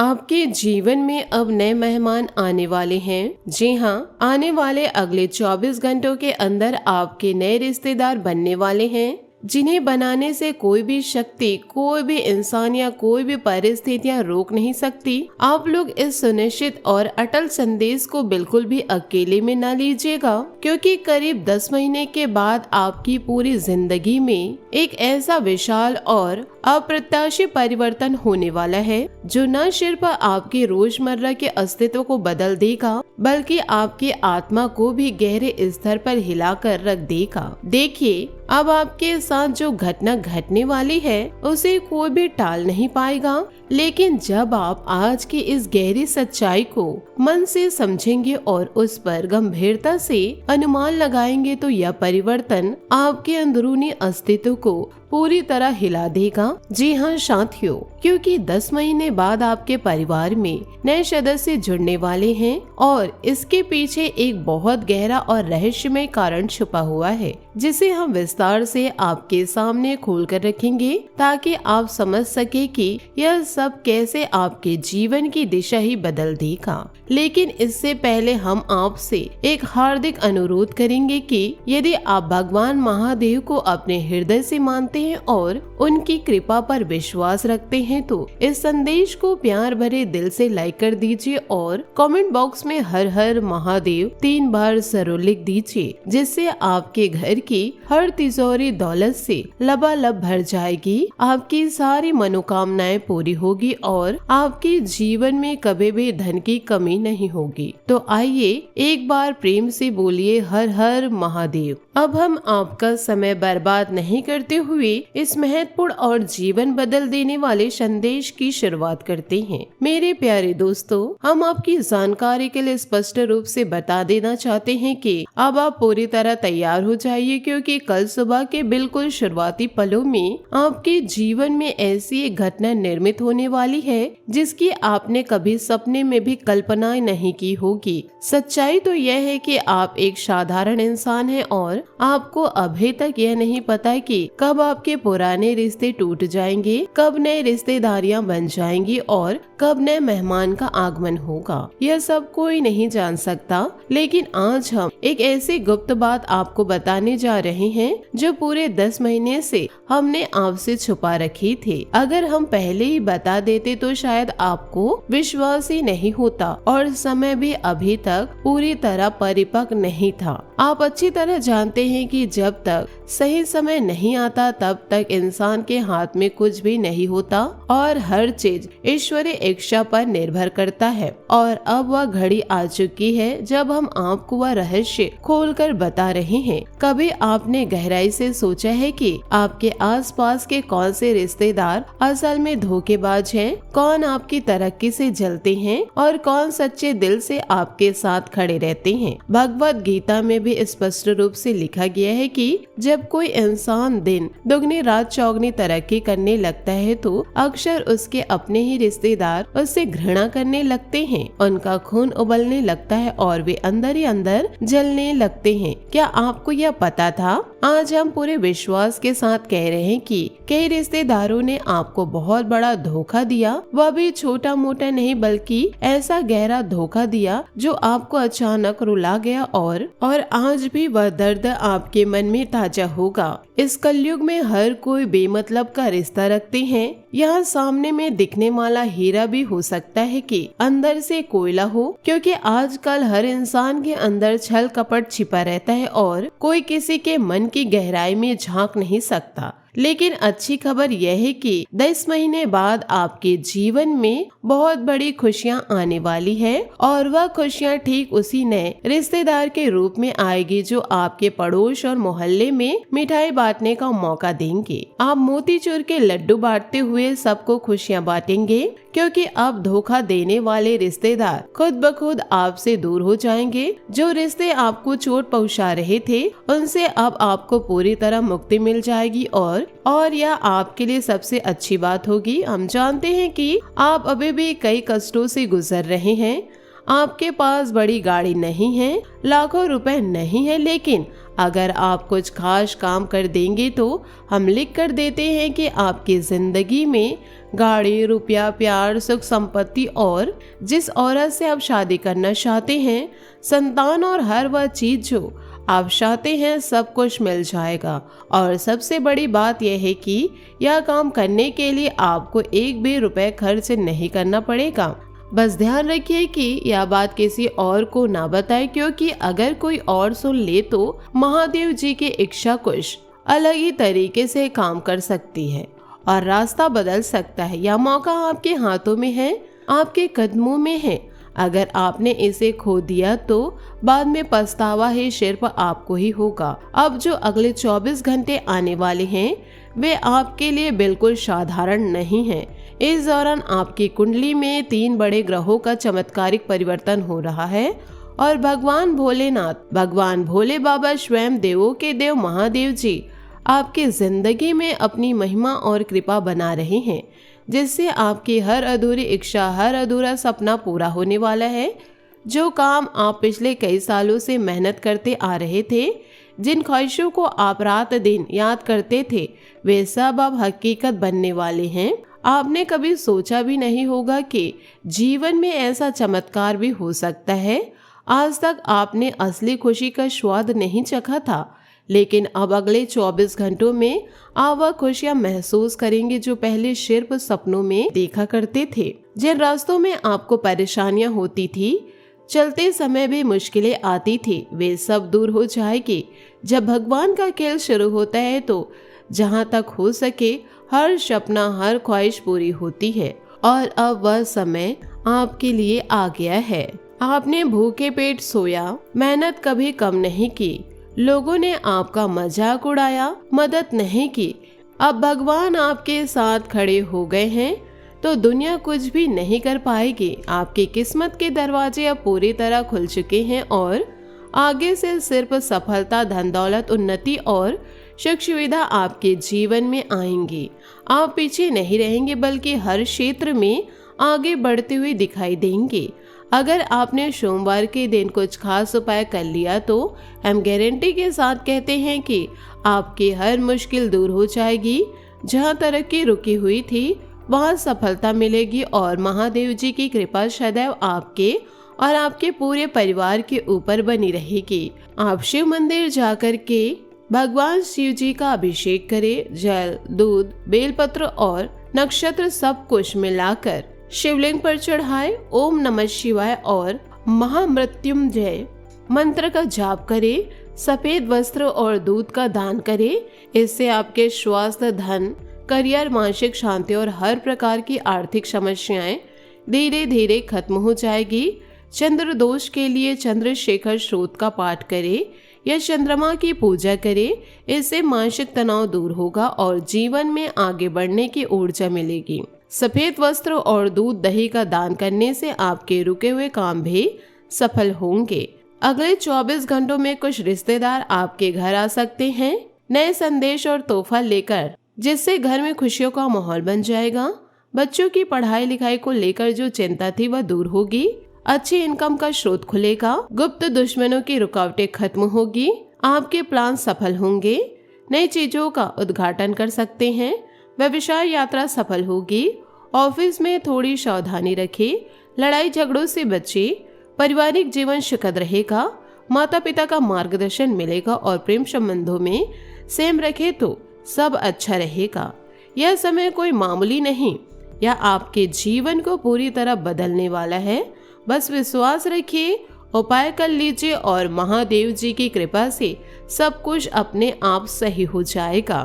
आपके जीवन में अब नए मेहमान आने वाले हैं। जी हाँ, आने वाले अगले 24 घंटों के अंदर आपके नए रिश्तेदार बनने वाले हैं, जिन्हें बनाने से कोई भी शक्ति, कोई भी इंसान या कोई भी परिस्थितियां रोक नहीं सकती। आप लोग इस सुनिश्चित और अटल संदेश को बिल्कुल भी अकेले में न लीजिएगा, क्योंकि करीब 10 महीने के बाद आपकी पूरी जिंदगी में एक ऐसा विशाल और अप्रत्याशित परिवर्तन होने वाला है, जो न सिर्फ आपके रोजमर्रा के अस्तित्व को बदल देगा, बल्कि आपकी आत्मा को भी गहरे स्तर पर हिलाकर रख देगा। देखिए, अब आपके साथ जो घटना घटने वाली है, उसे कोई भी टाल नहीं पाएगा। लेकिन जब आप आज की इस गहरी सच्चाई को मन से समझेंगे और उस पर गंभीरता से अनुमान लगाएंगे, तो यह परिवर्तन आपके अंदरूनी अस्तित्व को पूरी तरह हिला देगा। जी हाँ साथियों, क्योंकि 10 महीने बाद आपके परिवार में नए सदस्य जुड़ने वाले हैं और इसके पीछे एक बहुत गहरा और रहस्यमय कारण छुपा हुआ है, जिसे हम विस्तार से आपके सामने खोल कर रखेंगे, ताकि आप समझ सके कि यह सब कैसे आपके जीवन की दिशा ही बदल देगा। लेकिन इससे पहले हम आपसे एक हार्दिक अनुरोध करेंगे कि यदि आप भगवान महादेव को अपने हृदय से मानते हैं और उनकी कृपा पर विश्वास रखते हैं, तो इस संदेश को प्यार भरे दिल से लाइक कर दीजिए और कमेंट बॉक्स में हर हर महादेव 3 बार जरूर लिख दीजिए, जिससे आपके घर की हर तिजोरी दौलत से लबालब भर जाएगी, आपकी सारी मनोकामनाएं पूरी होगी और आपके जीवन में कभी भी धन की कमी नहीं होगी। तो आइए एक बार प्रेम से बोलिए हर हर महादेव। अब हम आपका समय बर्बाद नहीं करते हुए इस महत्वपूर्ण और जीवन बदल देने वाले संदेश की शुरुआत करते हैं। मेरे प्यारे दोस्तों, हम आपकी जानकारी के लिए स्पष्ट रूप से बता देना चाहते हैं कि अब आप पूरी तरह तैयार हो जाइए, क्योंकि कल सुबह के बिल्कुल शुरुआती पलों में आपके जीवन में ऐसी एक घटना निर्मित होने वाली है, जिसकी आपने कभी सपने में भी कल्पना नहीं की होगी। सच्चाई तो यह है कि आप एक साधारण इंसान हैं और आपको अभी तक यह नहीं पता कि कब आपके पुराने रिश्ते टूट जाएंगे, कब नए रिश्तेदारियां बन जाएंगी और कब नए मेहमान का आगमन होगा। यह सब कोई नहीं जान सकता, लेकिन आज हम एक ऐसी गुप्त बात आपको बताने जा रहे हैं, जो पूरे 10 महीने से हमने आपसे छुपा रखी थी। अगर हम पहले ही बता देते तो शायद आपको विश्वास ही नहीं होता और समय भी अभी तक पूरी तरह परिपक्व नहीं था। आप अच्छी तरह जानते हैं कि जब तक सही समय नहीं आता, तब तक इंसान के हाथ में कुछ भी नहीं होता और हर चीज ईश्वरीय इच्छा पर निर्भर करता है। और अब वह घड़ी आ चुकी है जब हम आपको वह रहस्य खोलकर बता रहे हैं। कभी आपने गहराई से सोचा है कि आपके आसपास के कौन से रिश्तेदार असल में धोखेबाज हैं, कौन आपकी तरक्की से जलते हैं और कौन सच्चे दिल से आपके साथ खड़े रहते हैं। भगवत गीता में भी स्पष्ट रूप से लिखा गया है कि जब कोई इंसान दिन दुगनी रात चौगनी तरक्की करने लगता है, तो अक्सर उसके अपने ही रिश्तेदार उससे घृणा करने लगते हैं, उनका खून उबलने लगता है और वे अंदर ही अंदर जलने लगते हैं। क्या आपको यह पता था? आज हम पूरे विश्वास के साथ कह रहे हैं कि कई रिश्तेदारों ने आपको बहुत बड़ा धोखा दिया, वह भी छोटा मोटा नहीं, बल्कि ऐसा गहरा धोखा दिया जो आपको अचानक रुला गया और आज भी वह दर्द आपके मन में ताजा होगा। इस कलयुग में हर कोई बेमतलब का रिश्ता रखते हैं। यहाँ सामने में दिखने वाला हीरा भी हो सकता है कि अंदर से कोयला हो, क्योंकि आजकल हर इंसान के अंदर छल कपट छिपा रहता है और कोई किसी के मन की गहराई में झांक नहीं सकता। लेकिन अच्छी खबर यह है कि 10 महीने बाद आपके जीवन में बहुत बड़ी खुशियां आने वाली है और वह खुशियां ठीक उसी नए रिश्तेदार के रूप में आएगी, जो आपके पड़ोस और मोहल्ले में मिठाई बांटने का मौका देंगे। आप मोतीचूर के लड्डू बांटते हुए सबको खुशियां बांटेंगे, क्योंकि अब धोखा देने वाले रिश्तेदार खुद ब खुद आपसे दूर हो जाएंगे। जो रिश्ते आपको चोट पहुंचा रहे थे, उनसे अब आपको पूरी तरह मुक्ति मिल जाएगी और यह आपके लिए सबसे अच्छी बात होगी। हम जानते हैं कि आप अभी भी कई कष्टों से गुजर रहे हैं। आपके पास बड़ी गाड़ी नहीं है, लाखों रुपए नहीं है, लेकिन अगर आप कुछ खास काम कर देंगे तो हम लिख कर देते हैं कि आपकी जिंदगी में गाड़ी, रुपया, प्यार, सुख, संपत्ति और जिस औरत से आप शादी करना चाहते हैं, संतान और हर वह चीज जो आप चाहते हैं, सब कुछ मिल जाएगा। और सबसे बड़ी बात यह है कि यह काम करने के लिए आपको एक भी रुपए खर्च नहीं करना पड़ेगा। बस ध्यान रखिए कि यह बात किसी और को ना बताएं, क्योंकि अगर कोई और सुन ले तो महादेव जी की इच्छा कुछ अलग ही तरीके से काम कर सकती है और रास्ता बदल सकता है। यह मौका आपके हाथों में है, आपके कदमों में है। अगर आपने इसे खो दिया तो बाद में पछतावा ही सिर्फ आपको ही होगा। अब जो अगले 24 घंटे आने वाले हैं वे आपके लिए बिल्कुल साधारण नहीं हैं। इस दौरान आपकी कुंडली में 3 बड़े ग्रहों का चमत्कारिक परिवर्तन हो रहा है और भगवान भोलेनाथ, भगवान भोले बाबा स्वयं देवों के देव महादेव जी आपकी जिंदगी में अपनी महिमा और कृपा बना रहे हैं, जिससे आपकी हर अधूरी इच्छा, हर अधूरा सपना पूरा होने वाला है। जो काम आप पिछले कई सालों से मेहनत करते आ रहे थे, जिन ख्वाहिशों को आप रात दिन याद करते थे, वे सब अब हकीकत बनने वाले हैं। आपने कभी सोचा भी नहीं होगा कि जीवन में ऐसा चमत्कार भी हो सकता है। आज तक आपने असली खुशी का स्वाद नहीं चखा था, लेकिन अब अगले 24 घंटों में आप वह खुशियां महसूस करेंगे जो पहले सिर्फ सपनों में देखा करते थे। जिन रास्तों में आपको परेशानियां होती थी, चलते समय भी मुश्किलें आती थी, वे सब दूर हो जाएगी। जब भगवान का खेल शुरू होता है तो जहां तक हो सके हर सपना, हर ख्वाहिश पूरी होती है। और अब वह समय आपके लिए आ गया है। आपने भूखे पेट सोया, मेहनत कभी कम नहीं की, लोगों ने आपका मजाक उड़ाया, मदद नहीं की। अब भगवान आपके साथ खड़े हो गए हैं तो दुनिया कुछ भी नहीं कर पाएगी। आपकी किस्मत के दरवाजे अब पूरी तरह खुल चुके हैं और आगे से सिर्फ सफलता, धन दौलत, उन्नति और सुख सुविधा आपके जीवन में आएंगी। आप पीछे नहीं रहेंगे बल्कि हर क्षेत्र में आगे बढ़ते हुए दिखाई देंगे। अगर आपने सोमवार के दिन कुछ खास उपाय कर लिया तो हम गारंटी के साथ कहते हैं कि आपकी हर मुश्किल दूर हो जाएगी। जहां तरक्की रुकी हुई थी वहां सफलता मिलेगी और महादेव जी की कृपा सदैव आपके और आपके पूरे परिवार के ऊपर बनी रहेगी। आप शिव मंदिर जाकर के भगवान शिव जी का अभिषेक करें। जल, दूध, बेलपत्र और नक्षत्र सब कुछ मिलाकर शिवलिंग पर चढ़ाए। ओम नमः शिवाय और महामृत्युंजय मंत्र का जाप करें। सफेद वस्त्र और दूध का दान करें। इससे आपके स्वास्थ्य, धन, करियर, मानसिक शांति और हर प्रकार की आर्थिक समस्याएं धीरे धीरे खत्म हो जाएगी। चंद्र दोष के लिए चंद्रशेखर स्तोत्र का पाठ करें या चंद्रमा की पूजा करें। इससे मानसिक तनाव दूर होगा और जीवन में आगे बढ़ने की ऊर्जा मिलेगी। सफेद वस्त्र और दूध, दही का दान करने से आपके रुके हुए काम भी सफल होंगे। अगले 24 घंटों में कुछ रिश्तेदार आपके घर आ सकते हैं नए संदेश और तोहफा लेकर, जिससे घर में खुशियों का माहौल बन जाएगा। बच्चों की पढ़ाई लिखाई को लेकर जो चिंता थी वह दूर होगी। अच्छी इनकम का स्रोत खुलेगा। गुप्त दुश्मनों की रुकावटें खत्म होगी। आपके प्लान सफल होंगे। नई चीजों का उद्घाटन कर सकते हैं। व्यवसाय यात्रा सफल होगी। ऑफिस में थोड़ी सावधानी रखें। लड़ाई झगड़ों से बचें। पारिवारिक जीवन सुखद रहेगा। माता पिता का मार्गदर्शन मिलेगा और प्रेम संबंधों में सेम रखे तो सब अच्छा रहेगा। यह समय कोई मामूली नहीं, यह आपके जीवन को पूरी तरह बदलने वाला है। बस विश्वास रखिए, उपाय कर लीजिए और महादेव जी की कृपा से सब कुछ अपने आप सही हो जाएगा।